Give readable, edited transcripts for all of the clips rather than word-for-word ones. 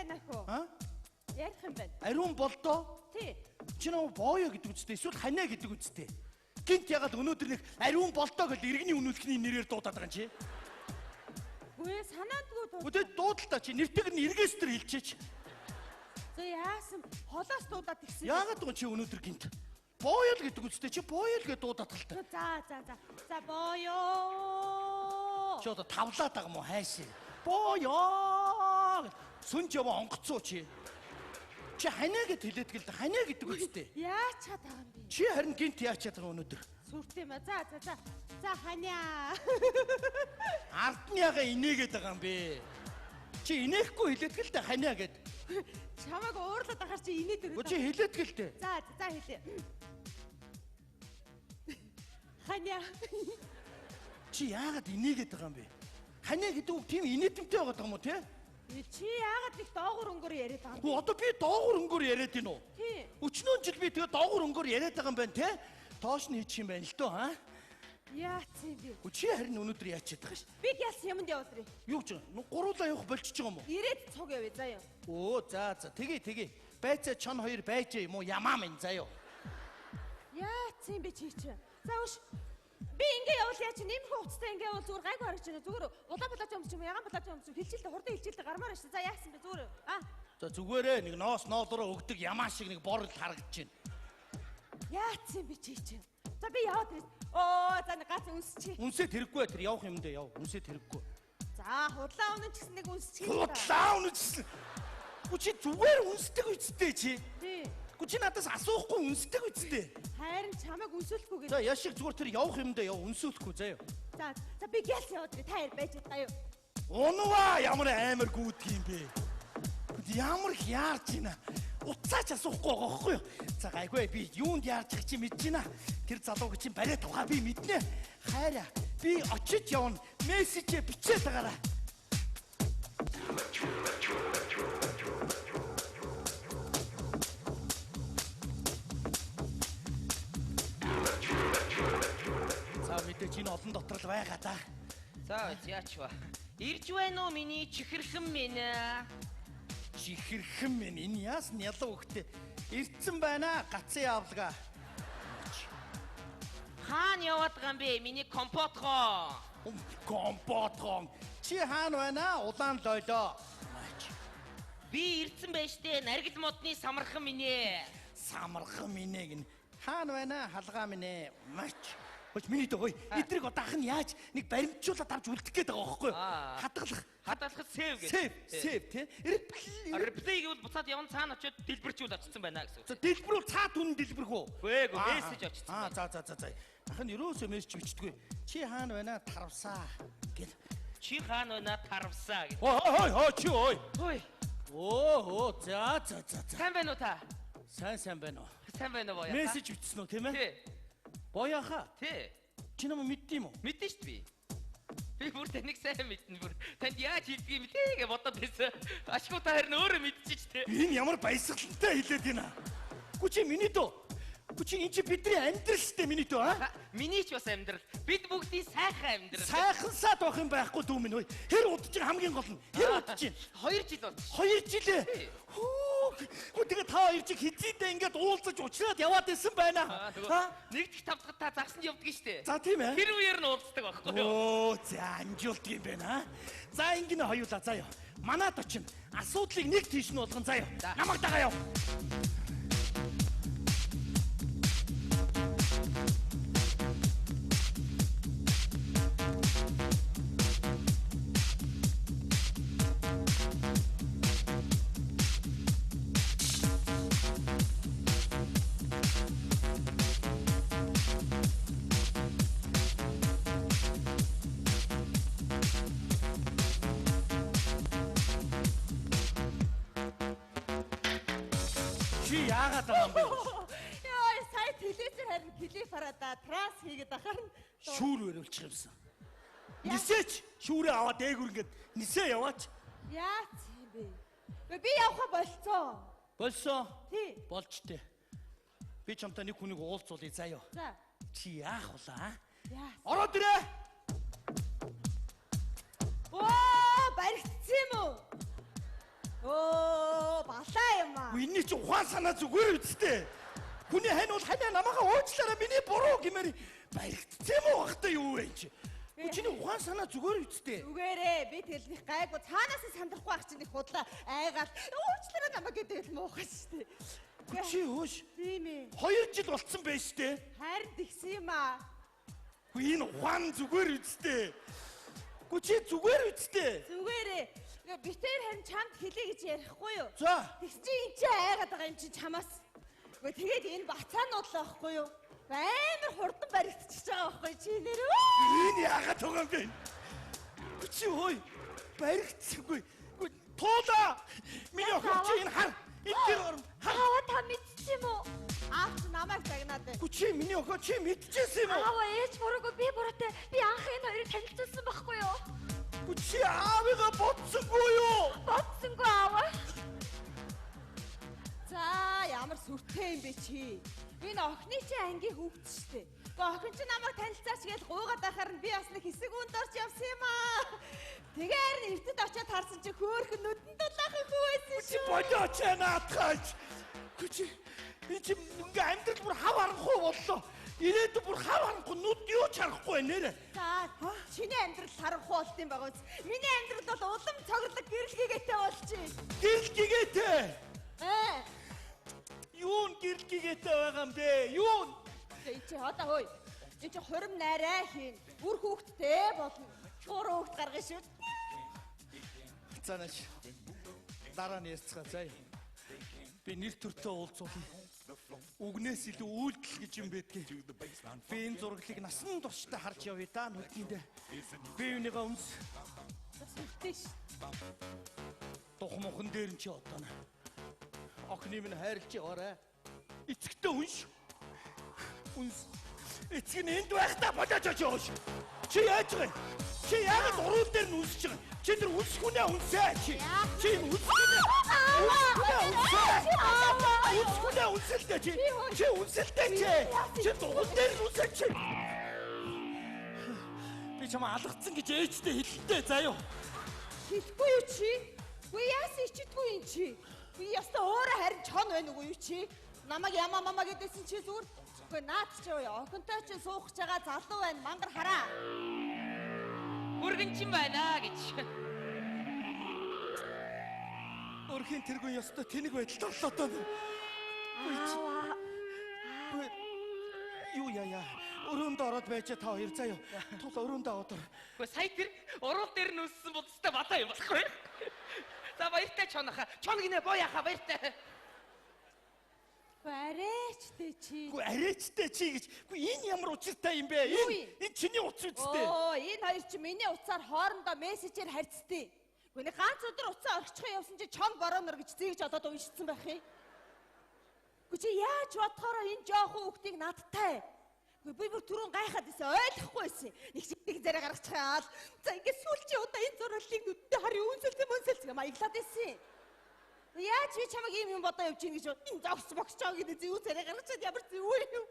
байна хөө? Ярих юм байна. Ариун болдоо. Тий. Чи нөө боёо гэдэг үстэй эсвэл ханаа гэдэг үстэй. Гинт ягаад өнөөдөр нэг ариун болдоо гэж иргэний үнэлэхний нэрээр дуудаад байгаа юм чи? Үгүй санаандгүй дуу. Өдөө дуудалтаа чи нэртэйг нь эргээстэр хэлчихээч. За яасан холоос дуудаад ирсэн. Яагаад гоо чи өнөөдөр гинт? Боёо л гэдэг үстэй чи боёо л гэж дуудаад талтай. За боёо. Чи одоо тавлаад байгаа мó хайшаа. Боёо. Сүнж яваа онгоцоо чи. Чи ханаа гэд хэлээд гэл ханаа гэдэг үстэй. Яач чад байгаа юм бэ? Чи харин гинт яачаад байгаа өнөөдөр. Сүртэй мэ. За ханаа. Ардныяга инээгээд байгаа юм бэ. Чи инээхгүй хэлээд гэл та ханаа гэд. Чамайг уурлаад ахаар чи инээд өрөө. Чи хэлээд гэл тэ. За хэлээ. Ханаа. Чи яагаад инээгээд байгаа юм бэ? Ханаа гэдэг үг тийм инээдэмтэй байгаа юм уу те? Чи яагаад нэг доогуур өнгөөр яриад байгаа юм? Оо одоо би доогуур өнгөөр яриад гин үү? Тий. Өчнөө жил би тэгээ доогуур өнгөөр яриад байгаа юм байна те? Тоош нь хийчих юм байна л дөө хаа? Яац юм бэ? Чи харин өнөөдөр яачаад байгаа ш? Би ялс юмд явуулрыг. Юу ч гуруулаа явах болчихж байгаа юм уу? Ирээд цуг явъя заяа. Оо за тэгээ. Байцаа чон хоёр байж юм уу ямаа минь заяа. Яац юм бэ чи чи? За өш. Би ингээ явуул яа чи нэмэх уцтай ингээ явуул зүгээр гайгүй харагч байна. Зүгээр улаан булаач юмч юм ягаан булаач юмч хилчилдэ хурдан хилчилдэ гармаар шүү. За яасан бэ зүгээр. За зүгээрээ нэг ноос ноолороо өгдөг ямаа шиг нэг борл харагдаж байна. Яац юм бэ чи чи? За би яваад ирсэн. Оо за нэг гац үнсчи. Үнсээ тэрэггүй тэр явах юм дэ яв. Үнсээ тэрэггүй. За худлаа унаа ч гэсэн нэг үнсчих. Худлаа унаа ч гэсэн. Чи зүгээр үнсдэг үстэй чи. Тий. Чи надаас асуухгүй үнсдэг үстэй. Харин чамайг үнсүүлэхгүй гэж. За яшиг зүгээр тэр явах юм дэ яв. Үнсүүлэхгүй заяа. За би гялс яваад ирээ. Та яар байж байгаа юу? Унаа ямар амар гүйдэг юм бэ? Ямар яарч ийна. Уцаач асуухгүй байгаа байхгүй юу? За гайгүй би юунд яарч их чи мэдэж байна. Тэр залууг чинь бариад тухай би мэднэ. Хайраа би очиж явна. Мессежээ бичээд байгаарай. За мэдээж энэ олон дотор л байгаа да. За яач ба. Ирж байна уу миний чихэрхэн минь? Чихэрхэн минь энэ яасны ялуу хөхтэй ирцэн байна гацын явлага. Хаана яваад байгаа юм бэ миний компотгоо? Компотгоо. Чи хаана байна? Улаан лойлоо. Би ирцэн байж тээ наргил модны самархан минь. Самархан минь гин. Хаана байна? Халгаа минь. Мач. Хоч миний дөө. Эдрийг одоо ах нь яаж нэг баримтжуулаад авч үлдэх гээд байгаа байхгүй юу? Хадгалах сэв гэж. Сэв тий. Реплей гэвэл буцаад явна цаана очиод дэлбэрчүүл очсон байна гэсэн. За дэлбэрүүл цаад үнэн дэлбэрх үү? Үгүй мессеж очсон. За. Ах нь ерөөсөө мессеж бичдэггүй. Чи хаана байна? Тарвсаа гэл. Чи хаана байна? Тарвсаа гэл. Хой чи ой. Ой. За. Сайн байна уу та? Сайн байна уу? Сайн байна уу боёо? Мессеж бичсэн үү тийм ээ? Тий. Боёоха. Тий. Чи намайг мэддэм юм уу? Мэдэн шүү дээ. Би бүр таныг сайн мэднэ бүр. Танд яаж хэлдэг юм бэ гэж бодоод байсан. Ашгүй та харин өөрөө мэдчихэж тий. Энэ ямар баясгалантай хэлээд байна. Гү чи миний дөө. Гү чи энэ чи бидний амьдрал шүү дээ миний дөө аа. Миний ч бас амьдрал. Бид бүгдийн сайхан амьдрал. Сайхансаад байх юм байхгүй дүү минь. Хэр удаж хамгийн гол нь. Хэр удаж чинь? 2 жил бол. 2 жилээ. Хөө тэгээ та хоёр чи хизээдээ ингээд уулзаж уулзаад яваад исэн байна. Нэг дэх тавдагт та загсанд явдаг штэ. За тийм ээ. Тэр үеэр нь уулздаг байхгүй юу? Оо за амжилт юм байна. За ингэнэ хоёулаа заяа. Манад очино. Асуудлыг нэг тийш нь болгон заяа. Намайг дагаа яв. Яагаад байгаа юм бэ? Яа, сая телевизээр харин клип хараад транс хийгээд ахаар шүүр өрөвлчих юмсан. Нисээч шүүрээ аваад дээгүр ингээд нисээ яваач. Яац юм бэ? Би явах болцоо. Болсон. Тий. Болж тээ. Би чамтай нэг хүнийг уулзуулъя заяа. За. Чи яах вэ аа? Яа. Ороод ирээ. Оо, баригдсан юм уу? Оо, балаа юм аа. Миний ч ухаан санаа зүгээр үсттэй. Хүний хань бол ханиа намайгаа уучлаарай миний буруу гэмээр баригдсан юм уу бахтай юу вэ чи? Чиний ухаан санаа зүгээр үсттэй. Зүгээрээ би тэлних гайгүй цаанаас нь сандрахгүй байх чинь их худлаа айгаад уучлаарай намайг гэдэг л муухай шүү дээ. Чи хөөш. Тийм ээ. 2 жил болцсон байж тээ. Харин тэгсэн юм аа. Хүй энэ ухаан зүгээр үсттэй. Чи зүгээр үсттэй. Зүгээрээ. Битээр харин чамд хэлээ гэж ярихгүй юу? За. Тэгс чи энэ чи айгаад байгаа юм чи чамаас. Тэгээд энэ бацаанууд л байхгүй юу? Амар хурдан баригдчихж байгаа байхгүй чи нэрөө. Энэ яагаад байгаа юм бэ? Чи хөөе. Баригдчихгүй. Туулаа. Миний охин чи энэ хар. Энэ тэр орон. Аваа та мэдчихэм үү? Аав чи намайг загнаад байна. Чи миний охин чи мэдчихсэн юм уу? Аваа ээж буруугүй би буруутай. Би анх энэ хоёрыг танилцуулсан байхгүй юу? Чи аавыгаа бодсонгүй юу? Бодсонгүй аваа. За ямар сүртэй юм бэ чи? Энэ охины чи ангийн хүүхэд шүү дээ. Охин чи намайг танилцаач гэж гуйгаад байхаар нь би бас нэг хэсэг үнд орж явсан юм аа. Тэгэхээр эртэд очиод харсан чи хөөхөн нүдэн дулаахан хүү байсан Чи шүү. бодооч наатгаач. Чи ингээ амьдрал бүр хав харанхуй боллоо. Ирээдүйн бүр хав харанхуй нүд юу ч харахгүй нэрэ. За чиний амьдрал харанхуй болт юм байгаа үс. Миний амьдрал бол улам цогцлог гэрэлгээтэй болчих. Гэрэлгээтэй. Юун гэрэлгээтэй байгаа юм бэ? Юун? Чи одоо хөөе. Чи хурим найраа хийн. Үр хүүхэдтэй болно. 3 хүүхэд гаргана шүү. Цаанаач. Дараа нь ярьцгаа заа. Би нэр төртөө уулзуулна. Үгнээс илүү үйлдэл гэж юм байдгийг. Би энэ зураглыг насан туршдаа харж явъя да нүдэндээ. Би өнийгөө өмс. Сүртэй ш. Тухмухан дээр нь чи одоо нэ. Охины минь хайрлж яваарай. Эцэгтэй үнш. Үнс. Эцэг нь энд байхдаа бодож очоош. Чи яаж байгаа юм? Чи яагаад уруу дээр нь үнсэж байгаа юм? Чи тэр үнс хүнээ үнсээ чи. Чи үнс хүнээ. Үнс хүнээ үнсэлтэй чи. Чи үнсэлтэй чи. Чи дугуй дээр нь үнсэж чи. Би чамаа алгацсан гэж ээжтэй хэллээ заа юу. Хэлэхгүй юу чи? Үгүй яасан ичдэггүй юм чи? Би ястаа өөрөө харин чон байна уу юу чи? Намайг ямаа мамаа гэдээсэн чи зүгээр. Үгүй наад чи юу? Охинтой чи суух гэж байгаа залуу байна. Мангар хараа. Үргэнчин байна гэж. Өрхийн тэргүй ёстой тэнэг байдалд орлоо доо. Юу яа. Өрөөндөө ороод байж та хоёр заа юу. Тул өрөөндөө аваад. Гэхдээ сая тэр уруул дээр нь үссэн бодстой бата юм болохгүй. За баяртай чоноха. Чон гинэ бояха баяртай. Арайчтэй чи. Үгүй арайчтай чи гэж. Үгүй энэ ямар учиртай юм бэ? Энэ чиний утас үстэй. Оо, энэ хоёр чи миний утсаар хоорондоо мессежээр харьцдаг. Үгүй нэг ганц өдөр утсаа орчихсан явсан чи чон боронор гэж зээгж одоод уншицсан байх юм. Үгүй чи яаж бодохороо энэ жоохон хүүхдийг надтай. Үгүй би бүр түрүүн гайхаад исэн ойлгохгүй байсан. Нэг шиг зэрэг гаргачихаал. За ингээд сүүлчийн удаа энэ зураглыг нүдтэй харин үнсэлтэй мөнсэлцгээ маяглаад исэн. Яаж би чамайг юм бодоо явж ийн гэж энэ зогс бокс чаа гэдэг зүү зэрэг гаргачаад ямар зүү юм.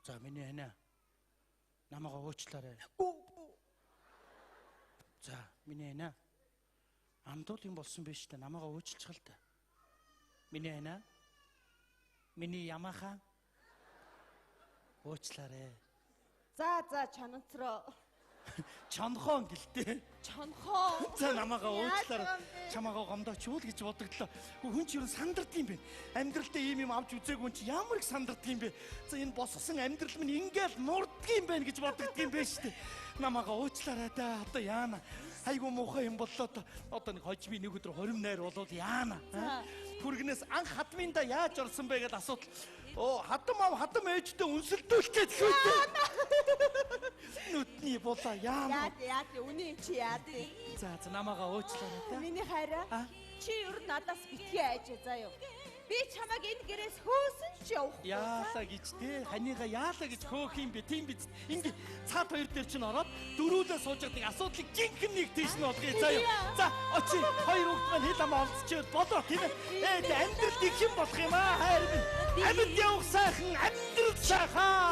За миний ханаа. Намайгаа уучлаарай. За миний ханаа. Андуул юм болсон биш үү? Намайгаа уучлчих л та. Миний ханаа. Миний ямаха. Уучлаарай. За чананцроо. Чонхон гэлтэй. Чонхон. За намайгаа уучлаарай. Чамаагаа гомдооч юу л гэж бодогдлоо. Хүн ч юу сандардаг юм бэ? Амьдралдаа ийм юм авч үзээгүй хүн чи ямар их сандардаг юм бэ? За энэ босгосон амьдрал минь ингээл нурддаг юм байна гэж бодогддаг юм байна шүү дээ. Намайгаа уучлаарай да. Одоо яана. Айгуу муухай юм боллоо то. Одоо нэг хожим нэг өдөр хорим найр болоод яана. Хүргнээс анх хадминда яаж орсон бэ гэдээ асуудал. Оо хадам ээжтэй үнсэлдүүлчихэд хөөтэй. Нүдний булаа яана. Яа үний чи яа. За намайгаа уучлаарай да. Миний хайраа. Чи ер нь надаас битгий айж заа юу. Би чамайг энэ гэрээс хөөсөн ч явахгүй. Яалаа гэж те ханийга яалаа гэж хөөх юм бэ тийм биз. Ингээ цаад хоёр дээр чинь ороод дөрүүлээ сууж байгаа асуудлыг жинхэнэ нэг тийш нь болгоё заа юу. За очи хоёр хүүхд маань хэл амаа олцчихвол болоо тийм ээ. Амьдрал их юм болох юм аа хайр минь. Амьд явах сайхан амьдрал сайхан.